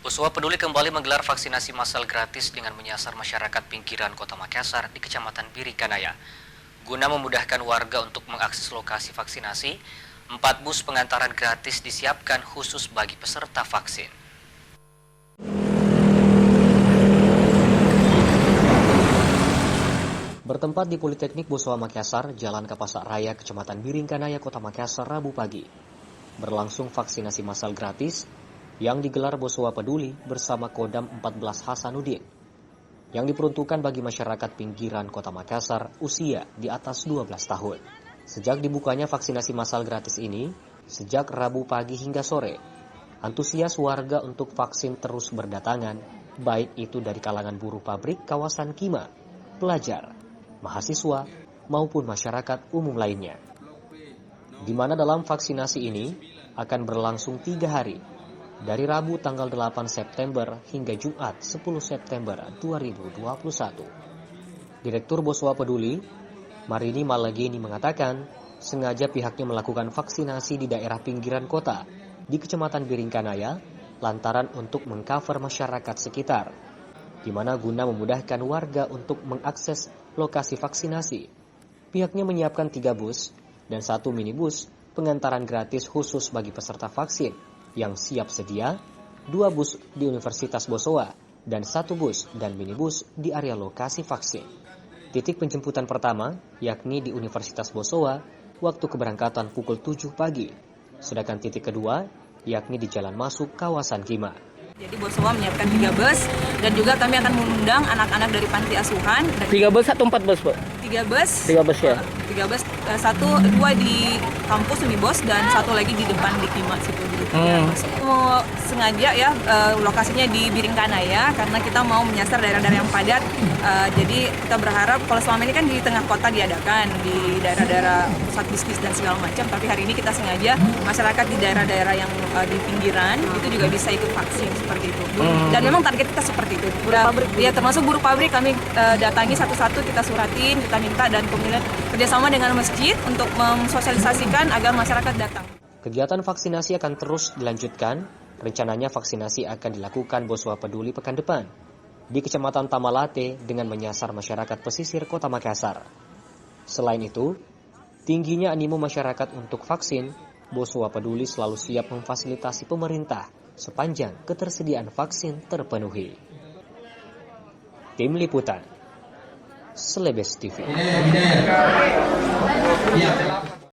Boswa Peduli kembali menggelar vaksinasi massal gratis dengan menyasar masyarakat pinggiran Kota Makassar di Kecamatan Birikanaya. Guna memudahkan warga untuk mengakses lokasi vaksinasi, 4 bus pengantaran gratis disiapkan khusus bagi peserta vaksin. Bertempat di Politeknik Boswa Makassar, Jalan Kapasak Raya, Kecamatan Birikanaya, Kota Makassar, Rabu pagi. Berlangsung vaksinasi massal gratis yang digelar Boswa Peduli bersama Kodam 14 Hasanuddin, yang diperuntukkan bagi masyarakat pinggiran Kota Makassar usia di atas 12 tahun. Sejak dibukanya vaksinasi massal gratis ini, sejak Rabu pagi hingga sore, antusias warga untuk vaksin terus berdatangan, baik itu dari kalangan buruh pabrik kawasan Kima, pelajar, mahasiswa, maupun masyarakat umum lainnya. Di mana dalam vaksinasi ini akan berlangsung 3 hari, dari Rabu tanggal 8 September hingga Jumat 10 September 2021. Direktur Boswa Peduli, Marini Malageni mengatakan, sengaja pihaknya melakukan vaksinasi di daerah pinggiran kota, di Kecamatan Birikanaya, lantaran untuk mengcover masyarakat sekitar, di mana guna memudahkan warga untuk mengakses lokasi vaksinasi. Pihaknya menyiapkan 3 bus dan 1 minibus pengantaran gratis khusus bagi peserta vaksin, yang siap sedia, 2 bus di Universitas Boswa, dan 1 bus dan minibus di area lokasi vaksin. Titik penjemputan pertama, yakni di Universitas Boswa, waktu keberangkatan pukul 7 pagi. Sedangkan titik kedua, yakni di jalan masuk kawasan Kima. Jadi Boswa menyiapkan 3 bus, dan juga kami akan mengundang anak-anak dari panti asuhan. 3 bus atau 4 bus, Pak? 3 bus. 3 bus ya? 3 bus, 2 di kampus Unibos dan 1 lagi di depan di Kima situ. Mau sengaja ya lokasinya di Birikanaya karena kita mau menyasar daerah-daerah yang padat. Jadi kita berharap, kalau selama ini kan di tengah kota diadakan di daerah-daerah pusat bisnis dan segala macam, tapi hari ini kita sengaja masyarakat di daerah-daerah yang di pinggiran itu juga bisa ikut vaksin seperti itu. Dan memang target kita seperti itu. Ya termasuk buruh pabrik kami datangi satu-satu, kita suratin, kita minta, dan kemudian kerjasama dengan masjid untuk mensosialisasikan agar masyarakat datang. Kegiatan vaksinasi akan terus dilanjutkan. Rencananya vaksinasi akan dilakukan Boswa Peduli pekan depan di Kecamatan Tamalate dengan menyasar masyarakat pesisir Kota Makassar. Selain itu, tingginya animo masyarakat untuk vaksin, Boswa Peduli selalu siap memfasilitasi pemerintah sepanjang ketersediaan vaksin terpenuhi. Tim Liputan, Selebes TV.